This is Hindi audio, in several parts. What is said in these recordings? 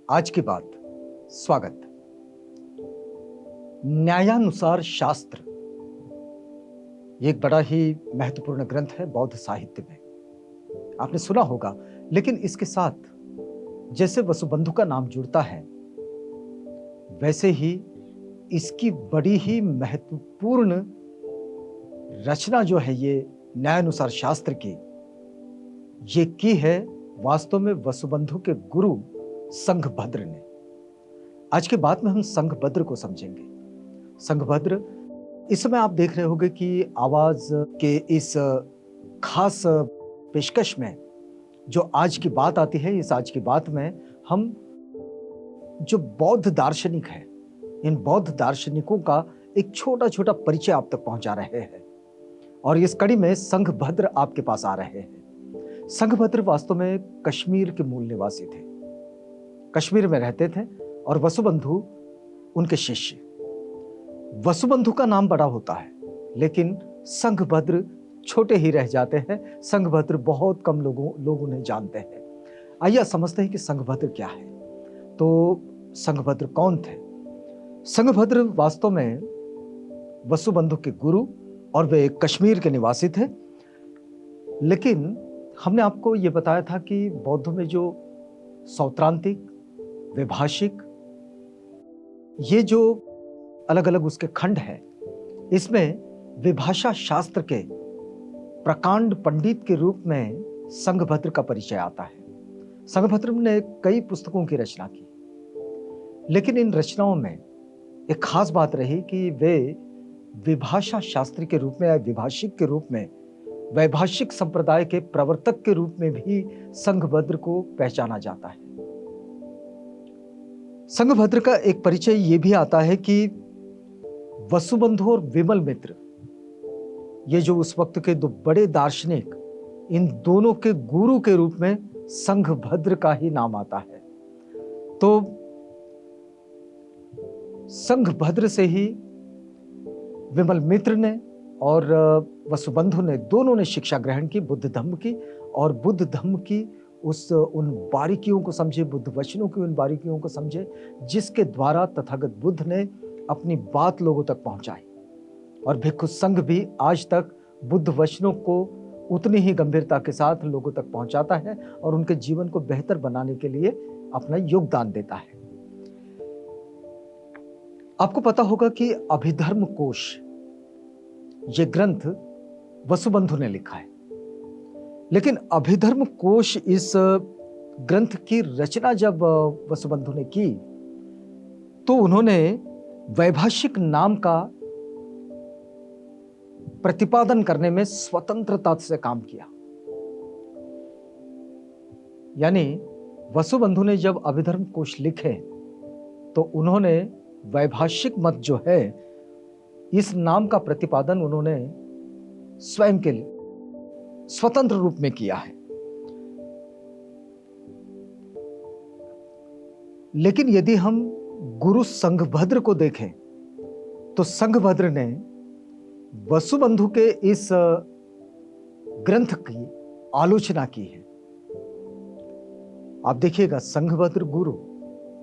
आज की बात। स्वागत। न्यायानुसार शास्त्र ये एक बड़ा ही महत्वपूर्ण ग्रंथ है बौद्ध साहित्य में। आपने सुना होगा, लेकिन इसके साथ जैसे वसुबंधु का नाम जुड़ता है, वैसे ही इसकी बड़ी ही महत्वपूर्ण रचना जो है ये न्यायानुसार शास्त्र की है वास्तव में वसुबंधु के गुरु संघभद्र ने। आज के बाद में हम संघभद्र को समझेंगे। संघभद्र, इस समय आप देख रहे होंगे कि आवाज के इस खास पेशकश में जो आज की बात आती है, इस आज की बात में हम जो बौद्ध दार्शनिक है, इन बौद्ध दार्शनिकों का एक छोटा छोटा परिचय आप तक पहुंचा रहे हैं। और इस कड़ी में संघभद्र आपके पास आ रहे हैं। संघभद्र वास्तव में कश्मीर के मूल निवासी थे, कश्मीर में रहते थे और वसुबंधु उनके शिष्य। वसुबंधु का नाम बड़ा होता है, लेकिन संघभद्र छोटे ही रह जाते हैं। संघभद्र बहुत कम लोग उन्हें जानते हैं। आइए समझते हैं कि संघभद्र क्या है। तो संघभद्र कौन थे? संघभद्र वास्तव में वसुबंधु के गुरु और वे कश्मीर के निवासी थे। लेकिन हमने आपको यह बताया था कि बौद्धों में जो सौत्रांतिक, वैभाषिक, ये जो अलग अलग उसके खंड है, इसमें विभाषा शास्त्र के प्रकांड पंडित के रूप में संघभद्र का परिचय आता है। संघभद्र ने कई पुस्तकों की रचना की, लेकिन इन रचनाओं में एक खास बात रही कि वे विभाषा शास्त्री के रूप में या विभाषिक के रूप में, वैभाषिक संप्रदाय के प्रवर्तक के रूप में भी संघभद्र को पहचाना जाता है। संघभद्र का एक परिचय यह भी आता है कि वसुबंधु और विमल मित्र, ये जो उस वक्त के दो बड़े दार्शनिक, इन दोनों के गुरु के रूप में संघभद्र का ही नाम आता है। तो संघभद्र से ही विमल मित्र ने और वसुबंधु ने, दोनों ने शिक्षा ग्रहण की बुद्ध धम्म की, और बुद्ध धम्म की उन बारीकियों को समझे, बुद्ध वचनों की उन बारीकियों को समझे, जिसके द्वारा तथागत बुद्ध ने अपनी बात लोगों तक पहुंचाई। और भिक्षु संघ भी आज तक बुद्ध वचनों को उतनी ही गंभीरता के साथ लोगों तक पहुंचाता है और उनके जीवन को बेहतर बनाने के लिए अपना योगदान देता है। आपको पता होगा कि अभिधर्म कोश, ये ग्रंथ वसुबंधु ने लिखा है। लेकिन अभिधर्म कोश, इस ग्रंथ की रचना जब वसुबंधु ने की, तो उन्होंने वैभाषिक नाम का प्रतिपादन करने में स्वतंत्रता से काम किया। यानी वसुबंधु ने जब अभिधर्म कोश लिखे, तो उन्होंने वैभाषिक मत जो है, इस नाम का प्रतिपादन उन्होंने स्वयं के लिए स्वतंत्र रूप में किया है। लेकिन यदि हम गुरु संघभद्र को देखें, तो संघभद्र ने वसुबंधु के इस ग्रंथ की आलोचना की है। आप देखिएगा, संघभद्र गुरु,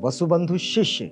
वसुबंधु शिष्य,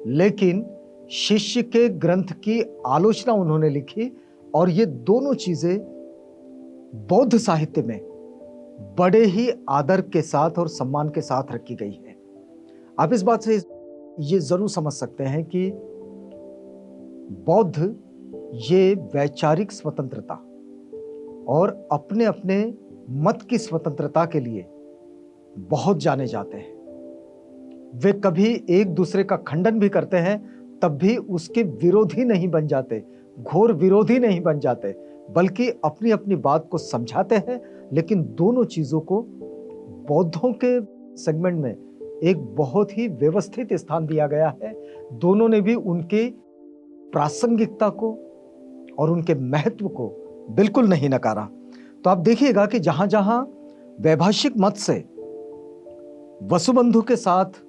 लेकिन शिष्य के ग्रंथ की आलोचना उन्होंने लिखी। और ये दोनों चीजें बौद्ध साहित्य में बड़े ही आदर के साथ और सम्मान के साथ रखी गई है। आप इस बात से ये जरूर समझ सकते हैं कि बौद्ध ये वैचारिक स्वतंत्रता और अपने अपने मत की स्वतंत्रता के लिए बहुत जाने जाते हैं। वे कभी एक दूसरे का खंडन भी करते हैं, तब भी उसके विरोधी नहीं बन जाते, घोर विरोधी नहीं बन जाते, बल्कि अपनी अपनी बात को समझाते हैं। लेकिन दोनों चीजों को बौद्धों के सेगमेंट में एक बहुत ही व्यवस्थित स्थान दिया गया है। दोनों ने भी उनकी प्रासंगिकता को और उनके महत्व को बिल्कुल नहीं नकारा। तो आप देखिएगा कि जहां जहां वैभाषिक मत से वसुबंधु के साथ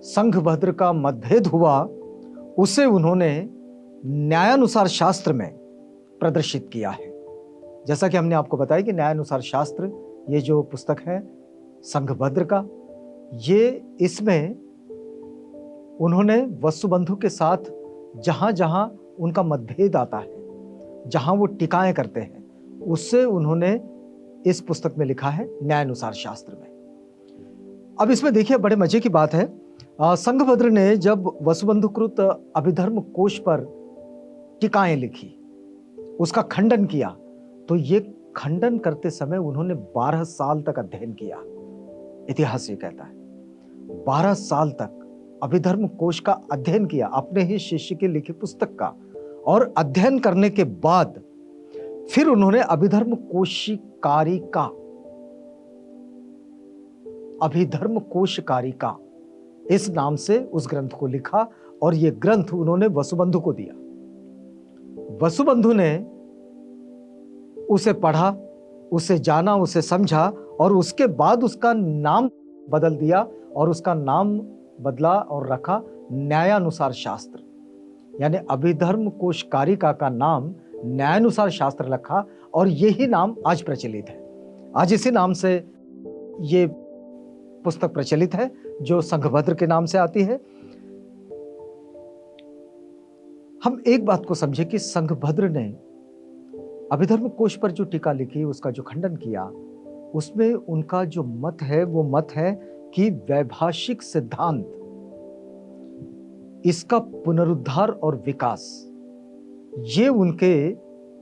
संघभद्र का मतभेद हुआ, उसे उन्होंने न्यायानुसार शास्त्र में प्रदर्शित किया है। जैसा कि हमने आपको बताया कि न्यायानुसार शास्त्र, ये जो पुस्तक है संघभद्र का, ये इसमें उन्होंने वसुबंधु के साथ जहां जहां उनका मतभेद आता है, जहां वो टीकाएं करते हैं, उससे उन्होंने इस पुस्तक में लिखा है न्यायानुसार शास्त्र में। अब इसमें देखिए बड़े मजे की बात है, संघभद्र ने जब वसुबंधुकृत अभिधर्म कोश पर टीकाएं लिखी, उसका खंडन किया, तो ये खंडन करते समय उन्होंने 12 साल तक अध्ययन किया। इतिहास ये कहता है 12 साल तक अभिधर्म कोश का अध्ययन किया, अपने ही शिष्य के लिखी पुस्तक का। और अध्ययन करने के बाद फिर उन्होंने अभिधर्म कोशकारिका इस नाम से उस ग्रंथ को लिखा और यह ग्रंथ उन्होंने वसुबंधु को दिया। वसुबंधु ने उसे पढ़ा, उसे जाना, उसे समझा और उसके बाद उसका नाम बदल दिया और उसका नाम बदला और रखा न्यायानुसार शास्त्र, यानी अभिधर्म कोशकारिका का नाम न्यायानुसार शास्त्र रखा और यही नाम आज प्रचलित है। आज इसी नाम से ये पुस्तक प्रचलित है जो संघभद्र के नाम से आती है। हम एक बात को समझे कि संघभद्र ने अभिधर्म कोश पर जो टीका लिखी, उसका जो खंडन किया, उसमें उनका जो मत है वो मत है कि वैभाषिक सिद्धांत, इसका पुनरुद्धार और विकास, ये उनके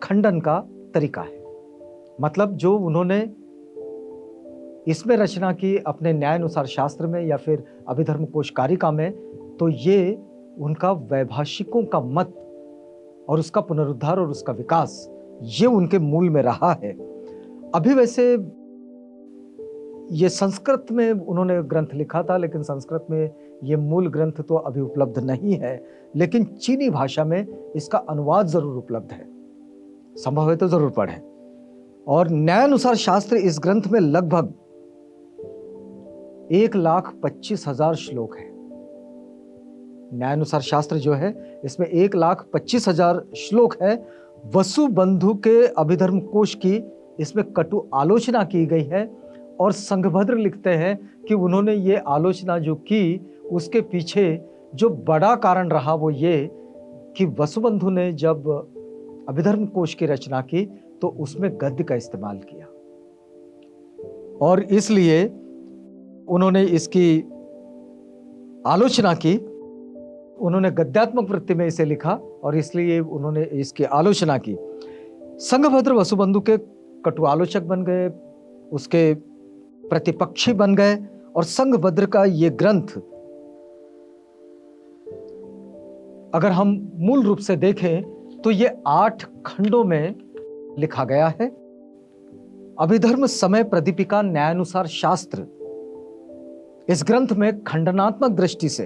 खंडन का तरीका है। मतलब जो उन्होंने इसमें रचना की अपने न्यायानुसार शास्त्र में या फिर अभिधर्म कोशकारिका में, तो ये उनका वैभाषिकों का मत और उसका पुनरुद्धार और उसका विकास, ये उनके मूल में रहा है। अभी वैसे ये संस्कृत में उन्होंने ग्रंथ लिखा था, लेकिन संस्कृत में ये मूल ग्रंथ तो अभी उपलब्ध नहीं है, लेकिन चीनी भाषा में इसका अनुवाद जरूर उपलब्ध है, संभव है तो जरूर पढ़ें। और न्यायानुसार शास्त्र, इस ग्रंथ में लगभग 1,25,000 श्लोक है। न्यायानुसार शास्त्र जो है इसमें 1,25,000 श्लोक है। वसुबंधु के अभिधर्म कोश की इसमें कटु आलोचना की गई है और संघभद्र लिखते हैं कि उन्होंने ये आलोचना जो की, उसके पीछे जो बड़ा कारण रहा वो ये कि वसुबंधु ने जब अभिधर्म कोश की रचना की तो उसमें गद्य का इस्तेमाल किया और इसलिए उन्होंने इसकी आलोचना की। उन्होंने गद्यात्मक वृत्ति में इसे लिखा और इसलिए उन्होंने इसकी आलोचना की। संघभद्र वसुबंधु के कटु आलोचक बन गए, उसके प्रतिपक्षी बन गए और संघभद्र का ये ग्रंथ अगर हम मूल रूप से देखें तो ये 8 खंडों में लिखा गया है। अभिधर्म समय प्रदीपिका न्यायानुसार शास्त्र, इस ग्रंथ में खंडनात्मक दृष्टि से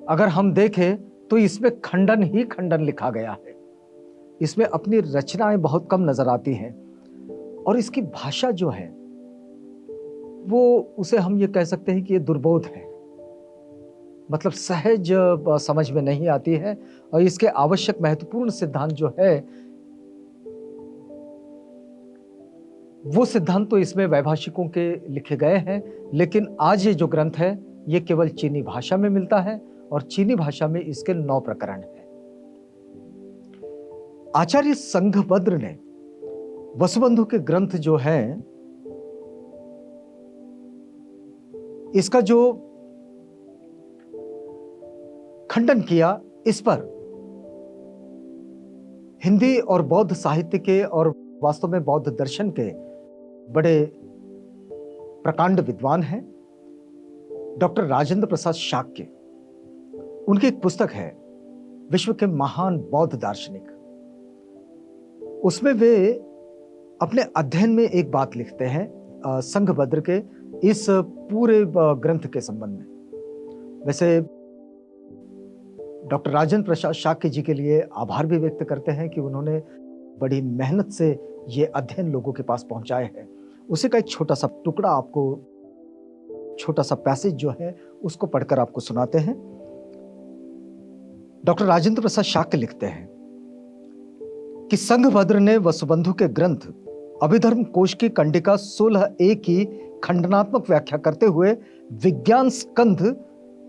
अगर हम देखें तो इसमें खंडन ही खंडन लिखा गया है। इसमें अपनी रचनाएं बहुत कम नजर आती हैं और इसकी भाषा जो है वो, उसे हम ये कह सकते हैं कि ये दुर्बोध है, मतलब सहज समझ में नहीं आती है। और इसके आवश्यक महत्वपूर्ण सिद्धांत जो है वो सिद्धांत तो इसमें वैभाषिकों के लिखे गए हैं, लेकिन आज ये जो ग्रंथ है ये केवल चीनी भाषा में मिलता है और चीनी भाषा में इसके 9 प्रकरण हैं। आचार्य संघभद्र ने वसुबंधु के ग्रंथ जो है इसका जो खंडन किया, इस पर हिंदी और बौद्ध साहित्य के और वास्तव में बौद्ध दर्शन के बड़े प्रकांड विद्वान हैं डॉक्टर राजेंद्र प्रसाद शाक्य। उनकी एक पुस्तक है विश्व के महान बौद्ध दार्शनिक, उसमें वे अपने अध्ययन में एक बात लिखते हैं संघभद्र के इस पूरे ग्रंथ के संबंध में। वैसे डॉक्टर राजेंद्र प्रसाद शाक्य जी के लिए आभार भी व्यक्त करते हैं कि उन्होंने बड़ी मेहनत से ये अध्ययन लोगों के पास पहुंचाए हैं। उसी का एक छोटा सा टुकड़ा आपको, छोटा सा पैसेज जो है उसको पढ़कर आपको सुनाते हैं। डॉक्टर राजेंद्र प्रसाद शाक्य लिखते हैं कि संघभद्र ने वसुबंधु के ग्रंथ अभिधर्म कोश की कंडिका 16A की खंडनात्मक व्याख्या करते हुए विज्ञान स्कंध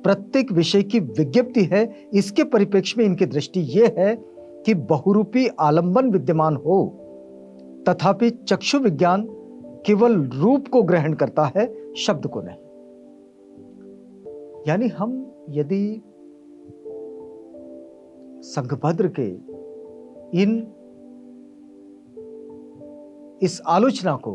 प्रत्येक विषय की विज्ञप्ति है। इसके परिप्रेक्ष्य में इनकी दृष्टि यह है कि बहुरूपी आलंबन विद्यमान हो, तथापि चक्षु विज्ञान केवल रूप को ग्रहण करता है, शब्द को नहीं। यानी हम यदि संघभद्र के इस आलोचना को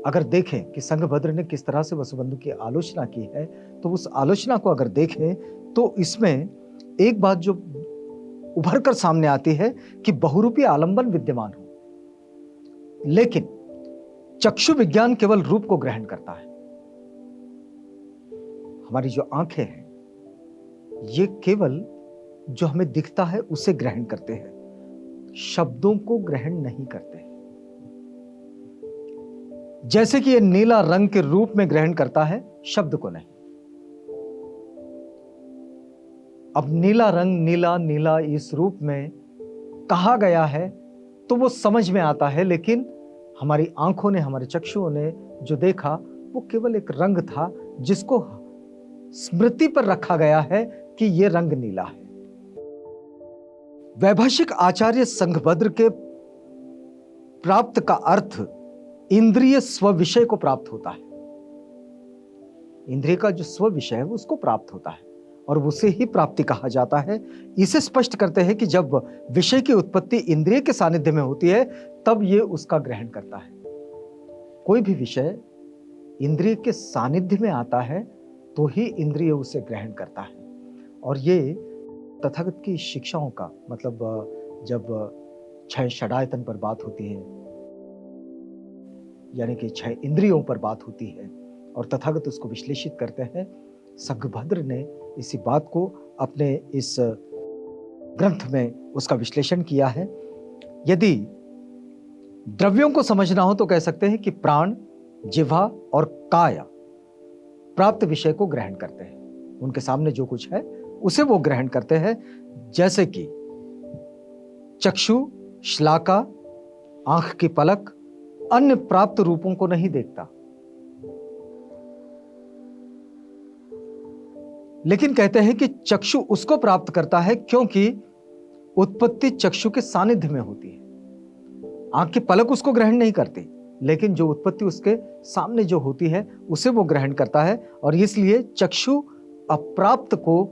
अगर देखें कि संघभद्र ने किस तरह से वसुबंधु की आलोचना की है, तो उस आलोचना को अगर देखें तो इसमें एक बात जो उभर कर सामने आती है कि बहुरूपी आलंबन विद्यमान हो, लेकिन चक्षु विज्ञान केवल रूप को ग्रहण करता है। हमारी जो आंखें हैं ये केवल जो हमें दिखता है उसे ग्रहण करते हैं, शब्दों को ग्रहण नहीं करते। जैसे कि यह नीला रंग के रूप में ग्रहण करता है, शब्द को नहीं। अब नीला रंग नीला नीला इस रूप में कहा गया है तो वो समझ में आता है, लेकिन हमारी आंखों ने, हमारे चक्षुओं ने जो देखा वो केवल एक रंग था जिसको स्मृति पर रखा गया है कि यह रंग नीला है। वैभाषिक आचार्य संघभद्र के प्राप्त का अर्थ इंद्रिय स्व विषय को प्राप्त होता है। इंद्रिय का जो स्व विषय है उसको प्राप्त होता है और उसे ही प्राप्ति कहा जाता है। इसे स्पष्ट करते हैं कि जब विषय की उत्पत्ति इंद्रिय के सानिध्य में होती है तब ये उसका ग्रहण करता है। कोई भी विषय इंद्रिय के सानिध्य में आता है तो ही इंद्रिय उसे ग्रहण करता है। और ये तथागत की शिक्षाओं का मतलब जब छह षडायतन पर बात होती है, यानी कि छह इंद्रियों पर बात होती है और तथागत उसको विश्लेषित करते हैं, संघभद्र ने इसी बात को अपने इस ग्रंथ में उसका विश्लेषण किया है। यदि द्रव्यों को समझना हो तो कह सकते हैं कि प्राण, जिह्वा और काया प्राप्त विषय को ग्रहण करते हैं। उनके सामने जो कुछ है उसे वो ग्रहण करते हैं, जैसे कि चक्षु, श्लाका, आंख की पलक अन्य प्राप्त रूपों को नहीं देखता, लेकिन कहते हैं कि चक्षु उसको प्राप्त करता है क्योंकि उत्पत्ति चक्षु के सानिध्य में होती है। आंख की पलक उसको ग्रहण नहीं करती, लेकिन जो उत्पत्ति उसके सामने जो होती है उसे वो ग्रहण करता है, और इसलिए चक्षु अप्राप्त को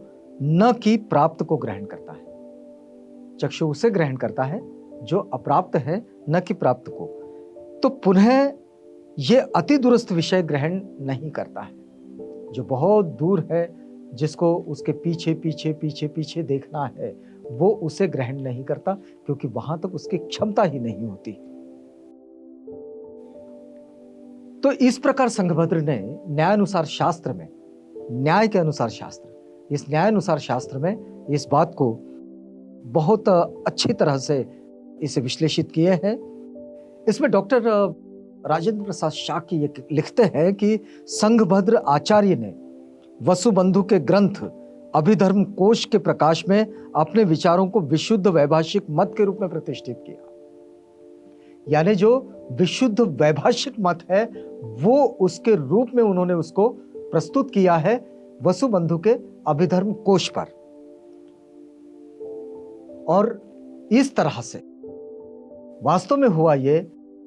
न कि प्राप्त को ग्रहण करता है। चक्षु उसे ग्रहण करता है जो अप्राप्त है, न कि प्राप्त को। तो पुनः यह अति दूरस्थ विषय ग्रहण नहीं करता है, जो बहुत दूर है, जिसको उसके पीछे पीछे पीछे पीछे देखना है, वो उसे ग्रहण नहीं करता क्योंकि वहां तक उसकी क्षमता ही नहीं होती। तो इस प्रकार संघभद्र ने न्यायानुसार शास्त्र में, न्याय के अनुसार शास्त्र, इस न्यायानुसार शास्त्र में इस बात को बहुत अच्छी तरह से इसे विश्लेषित किए हैं। इसमें डॉक्टर राजेंद्र प्रसाद शाह की ये लिखते हैं कि संघभद्र आचार्य ने वसुबंधु के ग्रंथ अभिधर्म कोश के प्रकाश में अपने विचारों को विशुद्ध वैभाषिक मत के रूप में प्रतिष्ठित किया। यानी जो विशुद्ध वैभाषिक मत है वो उसके रूप में उन्होंने उसको प्रस्तुत किया है वसुबंधु के अभिधर्म कोश पर। और इस तरह से वास्तव में हुआ ये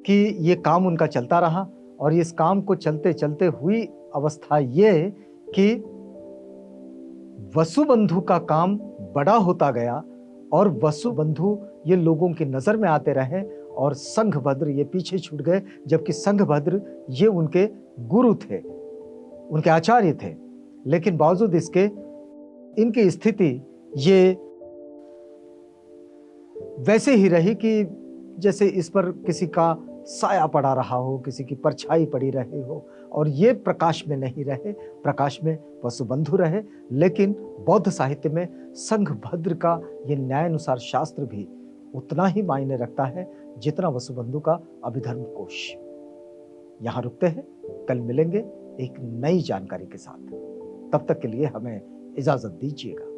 कि ये काम उनका चलता रहा, और इस काम को चलते चलते हुई अवस्था ये कि वसुबंधु का काम बड़ा होता गया और वसुबंधु ये लोगों की नजर में आते रहे और संघभद्र ये पीछे छूट गए, जबकि संघभद्र ये उनके गुरु थे, उनके आचार्य थे। लेकिन बावजूद इसके इनकी स्थिति ये वैसे ही रही कि जैसे इस पर किसी का साया पड़ा रहा हो, किसी की परछाई पड़ी रही हो, और ये प्रकाश में नहीं रहे, प्रकाश में वसुबंधु रहे। लेकिन बौद्ध साहित्य में संघभद्र का ये न्यायानुसार शास्त्र भी उतना ही मायने रखता है जितना वसुबंधु का अभिधर्म कोश। यहां रुकते हैं, कल मिलेंगे एक नई जानकारी के साथ। तब तक के लिए हमें इजाजत दीजिएगा।